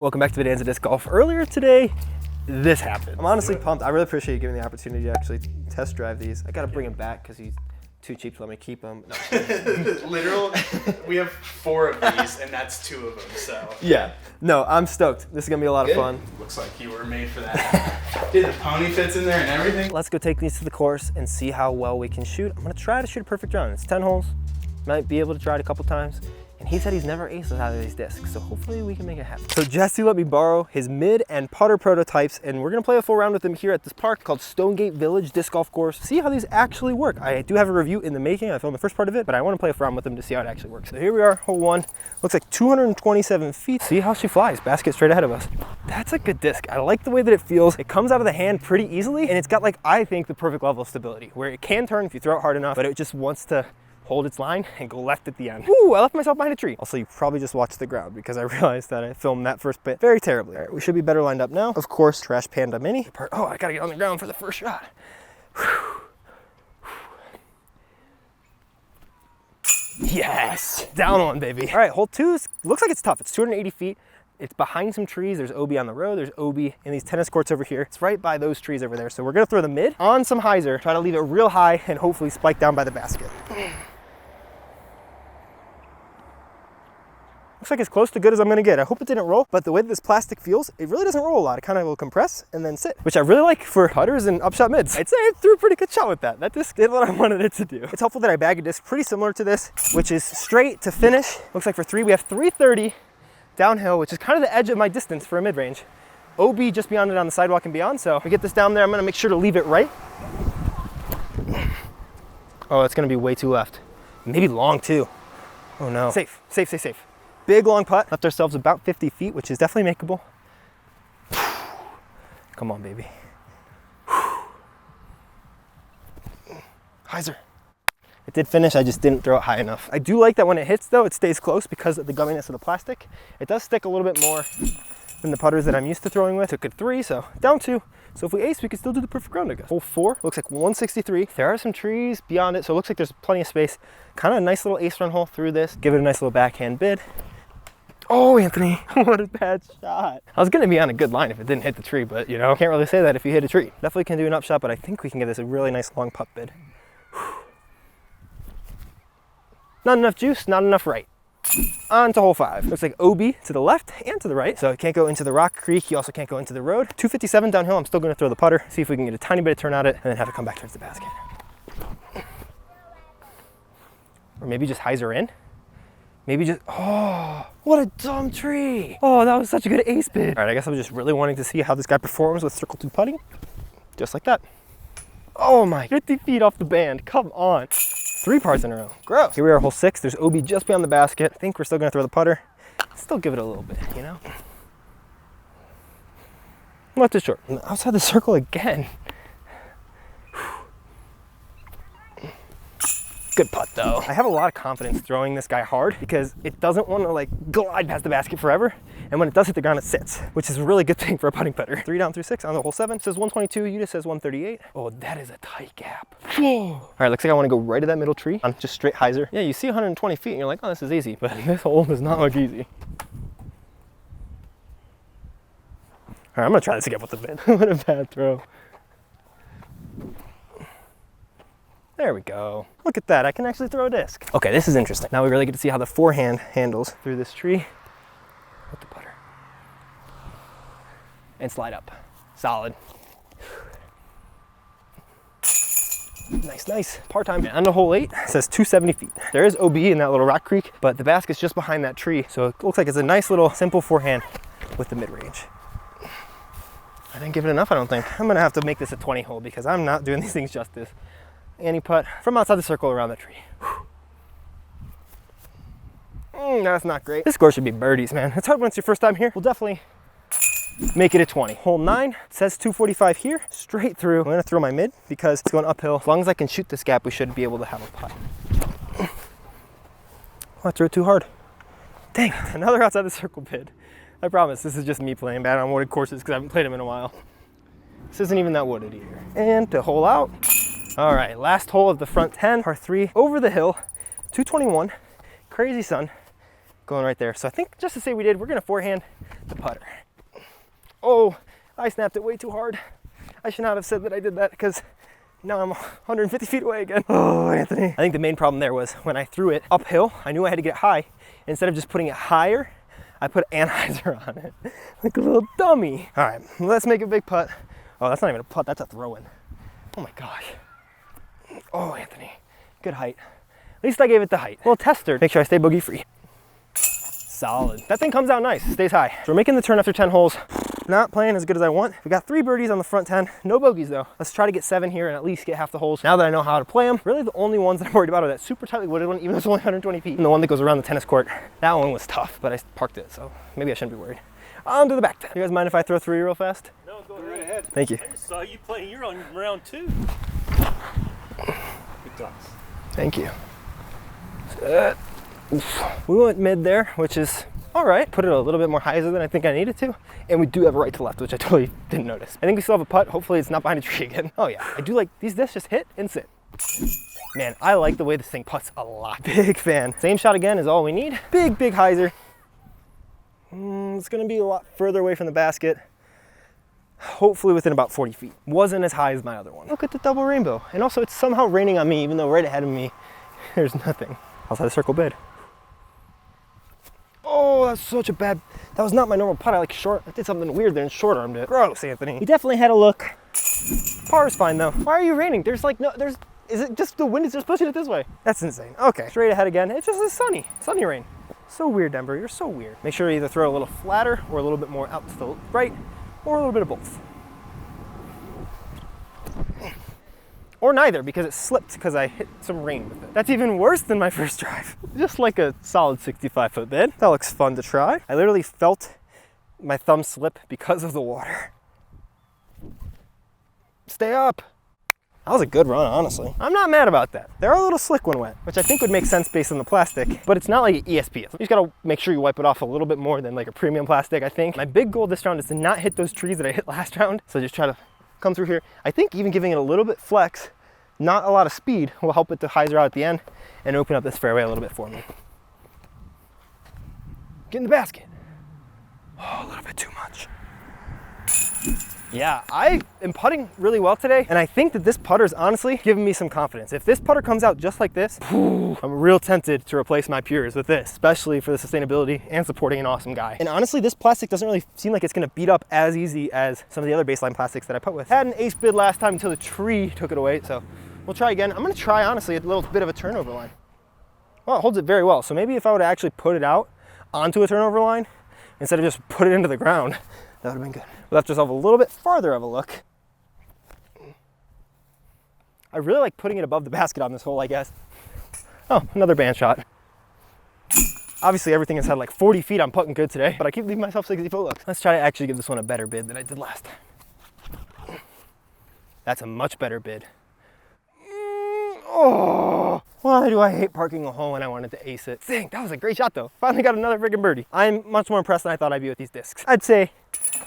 Welcome back to Bonanza Disc Golf. Earlier today, this happened. I'm honestly pumped. I really appreciate you giving me the opportunity to actually test drive these. I gotta bring him back because he's too cheap to let me keep him. No. Literal, we have 4 of these, and that's 2 of them, so. Yeah. No, I'm stoked. This is gonna be a lot of fun. Looks like you were made for that. Dude, the pony fits in there and everything. Let's go take these to the course and see how well we can shoot. I'm gonna try to shoot a perfect round. It's 10 holes. Might be able to try it a couple times. And he said he's never aced with either of these discs, so hopefully we can make it happen. So Jesse let me borrow his mid and putter prototypes, and we're gonna play a full round with him here at this park called Stonegate Village Disc Golf Course. See how these actually work. I do have a review in the making. I filmed the first part of it, but I wanna play a round with him to see how it actually works. So here we are, hole 1. Looks like 227 feet. See how she flies, basket straight ahead of us. That's a good disc. I like the way that it feels. It comes out of the hand pretty easily, and it's got, like, I think, the perfect level of stability, where it can turn if you throw it hard enough, but it just wants to hold its line and go left at the end. Ooh, I left myself behind a tree. Also, you probably just watched the ground because I realized that I filmed that first bit very terribly. All right, we should be better lined up now. Of course, Trash Panda Mini. Oh, I gotta get on the ground for the first shot. Yes, down one, baby. All right, hole 2 looks like it's tough. It's 280 feet. It's behind some trees. There's OB on the road. There's OB in these tennis courts over here. It's right by those trees over there. So we're gonna throw the mid on some hyzer, try to leave it real high and hopefully spike down by the basket. Looks like as close to good as I'm gonna get. I hope it didn't roll, but the way that this plastic feels, it really doesn't roll a lot. It kind of will compress and then sit, which I really like for putters and upshot mids. I'd say it threw a pretty good shot with that. That disc did what I wanted it to do. It's helpful that I bag a disc pretty similar to this, which is straight to finish. Looks like for 3, we have 330 downhill, which is kind of the edge of my distance for a mid-range. OB just beyond it on the sidewalk and beyond, so if we get this down there, I'm gonna make sure to leave it right. Oh, it's gonna be way too left. Maybe long too. Oh no. Safe, safe, safe, safe. Big long putt. Left ourselves about 50 feet, which is definitely makeable. Come on, baby. Hyzer. It did finish, I just didn't throw it high enough. I do like that when it hits though, it stays close because of the gumminess of the plastic. It does stick a little bit more than the putters that I'm used to throwing with. Took it 3, so down 2. So if we ace, we could still do the perfect round, I guess. Hole 4, looks like 163. There are some trees beyond it, so it looks like there's plenty of space. Kind of a nice little ace run hole through this. Give it a nice little backhand bid. Oh, Anthony, what a bad shot. I was gonna be on a good line if it didn't hit the tree, but you know, can't really say that if you hit a tree. Definitely can do an upshot, but I think we can get this a really nice long putt bid. Not enough juice, not enough right. On to hole 5. Looks like OB to the left and to the right. So it can't go into the rock creek. You also can't go into the road. 257 downhill. I'm still gonna throw the putter, see if we can get a tiny bit of turn at it, and then have it come back towards the basket. Or maybe just hyzer in. Maybe just, oh, what a dumb tree. Oh, that was such a good ace bid. All right, I guess I was just really wanting to see how this guy performs with circle 2 putting. Just like that. Oh my, 50 feet off the band, come on. 3 parts in a row, gross. Here we are, hole 6. There's OB just beyond the basket. I think we're still gonna throw the putter. Still give it a little bit, you know? Left is short. Outside the circle again. Good putt though. I have a lot of confidence throwing this guy hard because it doesn't want to like glide past the basket forever. And when it does hit the ground, it sits, which is a really good thing for a putting putter. 3 down through 6 on the hole 7. It says 122, Yuta says 138. Oh, that is a tight gap. Whoa. All right, looks like I want to go right to that middle tree on just straight hyzer. Yeah, you see 120 feet and you're like, oh, this is easy, but this hole does not look easy. All right, I'm gonna try this again with the bid. What a bad throw. There we go. Look at that, I can actually throw a disc. Okay, this is interesting. Now we really get to see how the forehand handles through this tree with the putter. And slide up. Solid. Nice, nice. Par time. And on to hole 8, it says 270 feet. There is OB in that little rock creek, but the basket's just behind that tree. So it looks like it's a nice little simple forehand with the mid-range. I didn't give it enough, I don't think. I'm gonna have to make this a 20 hole because I'm not doing these things justice. Annie putt from outside the circle around the tree. That's not great. This score should be birdies, man. It's hard when it's your first time here. We'll definitely make it a 20. Hole 9, it says 245 here, straight through. I'm gonna throw my mid because it's going uphill. As long as I can shoot this gap, we should be able to have a putt. Oh, I threw it too hard. Dang, another outside the circle bid. I promise, this is just me playing bad on wooded courses because I haven't played them in a while. This isn't even that wooded either. And to hole out. All right, last hole of the front 10, par 3, over the hill, 221, crazy sun, going right there. So I think just to say we did, we're gonna forehand the putter. Oh, I snapped it way too hard. I should not have said that I did that because now I'm 150 feet away again. Oh, Anthony. I think the main problem there was when I threw it uphill, I knew I had to get it high. Instead of just putting it higher, I put anhyzer on it, like a little dummy. All right, let's make a big putt. Oh, that's not even a putt, that's a throw-in. Oh my gosh. Oh, Anthony, good height. At least I gave it the height. Little tester, make sure I stay bogey free. Solid. That thing comes out nice, stays high. So we're making the turn after 10 holes. Not playing as good as I want. We got 3 birdies on the front 10, no bogeys though. Let's try to get 7 here and at least get half the holes. Now that I know how to play them, really the only ones that I'm worried about are that super tightly wooded one, even though it's only 120 feet, and the one that goes around the tennis court. That one was tough, but I parked it, so maybe I shouldn't be worried. On to the back 10. You guys mind if I throw 3 real fast? No, go right ahead. Thank you. I just saw you playing. You're on round 2. Good toss. Thank you. We went mid there, which is all right. Put it a little bit more higher than I think I needed to. And we do have a right to left, which I totally didn't notice. I think we still have a putt. Hopefully it's not behind a tree again. Oh yeah, I do like these discs just hit and sit. Man, I like the way this thing putts a lot. Big fan. Same shot again is all we need. Big hyzer. It's gonna be a lot further away from the basket. Hopefully within about 40 feet. Wasn't as high as my other one. Look at the double rainbow. And also it's somehow raining on me, even though right ahead of me, there's nothing. Outside the circle bid. Oh, that's such a bad, that was not my normal putt. I did something weird there and short armed it. Gross, Anthony. We definitely had a look. Par is fine though. Why are you raining? Is it just the wind is just pushing it this way? That's insane. Okay, straight ahead again. It's just a sunny rain. So weird, Denver, you're so weird. Make sure you either throw a little flatter or a little bit more out to the right, or a little bit of both. Or neither, because it slipped because I hit some rain with it. That's even worse than my first drive. Just like a solid 65-foot bid. That looks fun to try. I literally felt my thumb slip because of the water. Stay up. That was a good run, honestly. I'm not mad about that. They're a little slick when wet, which I think would make sense based on the plastic, but it's not like ESP. You just gotta make sure you wipe it off a little bit more than like a premium plastic, I think. My big goal this round is to not hit those trees that I hit last round, so just try to come through here. I think even giving it a little bit flex, not a lot of speed, will help it to hyzer out at the end and open up this fairway a little bit for me. Get in the basket. Oh, a little bit too much. Yeah, I am putting really well today, and I think that this putter is honestly giving me some confidence. If this putter comes out just like this, I'm real tempted to replace my Pures with this, especially for the sustainability and supporting an awesome guy. And honestly, this plastic doesn't really seem like it's gonna beat up as easy as some of the other baseline plastics that I put with. Had an ace bid last time until the tree took it away, so we'll try again. I'm gonna try, honestly, a little bit of a turnover line. Well, it holds it very well, so maybe if I would actually put it out onto a turnover line, instead of just put it into the ground, that would have been good. We left ourselves a little bit farther of a look. I really like putting it above the basket on this hole, I guess. Oh, another band shot. Obviously everything has had like 40 feet I'm putting good today, but I keep leaving myself 60-foot looks. Let's try to actually give this one a better bid than I did last time. That's a much better bid. Oh, why do I hate parking a hole when I wanted to ace it? Dang, that was a great shot though. Finally got another freaking birdie. I'm much more impressed than I thought I'd be with these discs. I'd say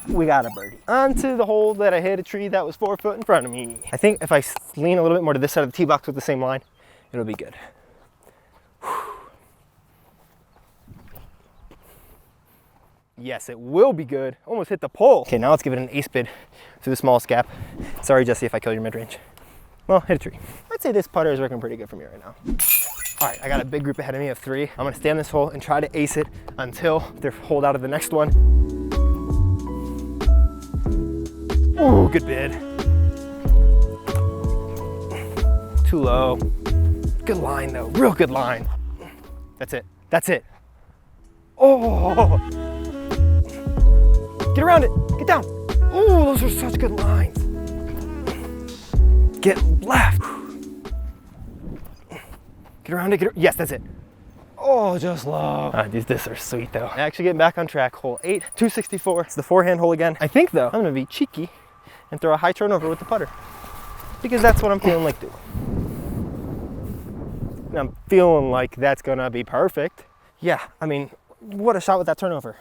we got a birdie. Onto the hole that I hit a tree that was 4 foot in front of me. I think if I lean a little bit more to this side of the tee box with the same line, it'll be good. Yes, it will be good. Almost hit the pole. Okay, now let's give it an ace bid through the smallest gap. Sorry, Jesse, if I kill your mid-range. Well, hit a tree. I'd say this putter is working pretty good for me right now. All right, I got a big group ahead of me of 3. I'm gonna stay on this hole and try to ace it until they're holed out of the next one. Ooh, good bid. Too low. Good line though, real good line. That's it, that's it. Oh! Get around it, get down. Oh, those are such good lines. Get left. Get around it, yes, that's it. Oh, just low. These discs are sweet though. Actually getting back on track, hole 8, 264. It's the forehand hole again. I think though, I'm gonna be cheeky and throw a high turnover with the putter because that's what I'm feeling like doing. And I'm feeling like that's gonna be perfect. Yeah, I mean, what a shot with that turnover.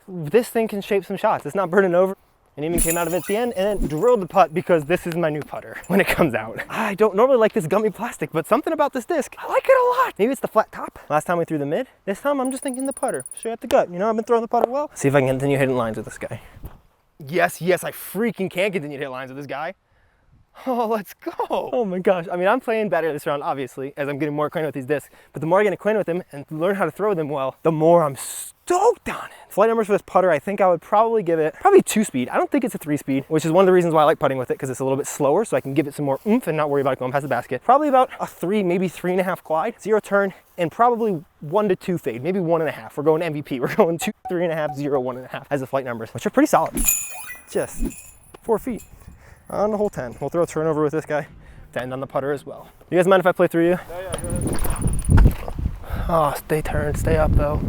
This thing can shape some shots. It's not burning over. and even came out of it at the end and then drilled the putt because this is my new putter when it comes out. I don't normally like this gummy plastic, but something about this disc, I like it a lot. Maybe it's the flat top. Last time we threw the mid. This time I'm just thinking the putter, straight at the gut. You know, I've been throwing the putter well. See if I can continue hitting lines with this guy. Yes, yes, I freaking can continue to hit lines with this guy. Oh, let's go. Oh my gosh. I mean, I'm playing better this round, obviously, as I'm getting more acquainted with these discs. But the more I get acquainted with them and learn how to throw them well, the more I'm stoked on it. Flight numbers for this putter, I think I would probably give it probably 2-speed. I don't think it's a 3-speed, which is one of the reasons why I like putting with it, because it's a little bit slower, so I can give it some more oomph and not worry about it going past the basket. Probably about a 3, maybe 3.5 glide, 0 turn, and probably 1 to 2 fade, maybe 1.5. We're going MVP. We're going 2, 3.5, 0, 1.5 as the flight numbers, which are pretty solid. Just 4 feet. On the hole 10. We'll throw a turnover with this guy to end on the putter as well. You guys mind if I play through you? Yeah, go ahead. Oh, stay turned, stay up though.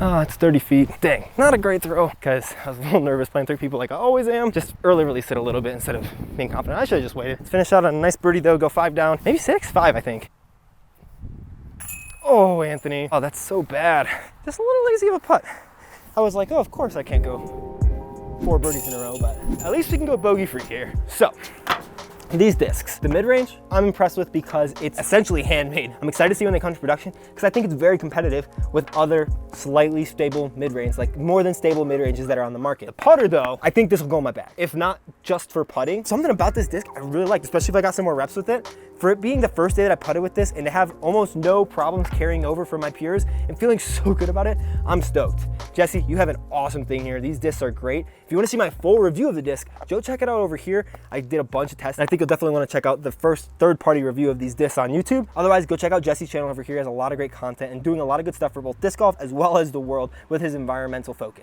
Oh, it's 30 feet. Dang, not a great throw because I was a little nervous playing through people like I always am. Just early release it a little bit instead of being confident. I should have just waited. Let's finish out on a nice birdie though, go 5 down, maybe 6, 5 I think. Oh, Anthony. Oh, that's so bad. Just a little lazy of a putt. I was like, oh, of course I can't go 4 birdies in a row, but at least we can go bogey free here. So, these discs, the mid-range, I'm impressed with because it's essentially handmade. I'm excited to see when they come to production because I think it's very competitive with other slightly stable mid-range, like more than stable mid-ranges that are on the market. The putter though, I think this will go in my bag. If not just for putting, something about this disc I really like, especially if I got some more reps with it. For it being the first day that I putted with this and to have almost no problems carrying over from my peers and feeling so good about it, I'm stoked. Jesse, you have an awesome thing here. These discs are great. If you want to see my full review of the disc, go check it out over here. I did a bunch of tests. And I think you'll definitely want to check out the first third-party review of these discs on YouTube. Otherwise, go check out Jesse's channel over here. He has a lot of great content and doing a lot of good stuff for both disc golf as well as the world with his environmental focus.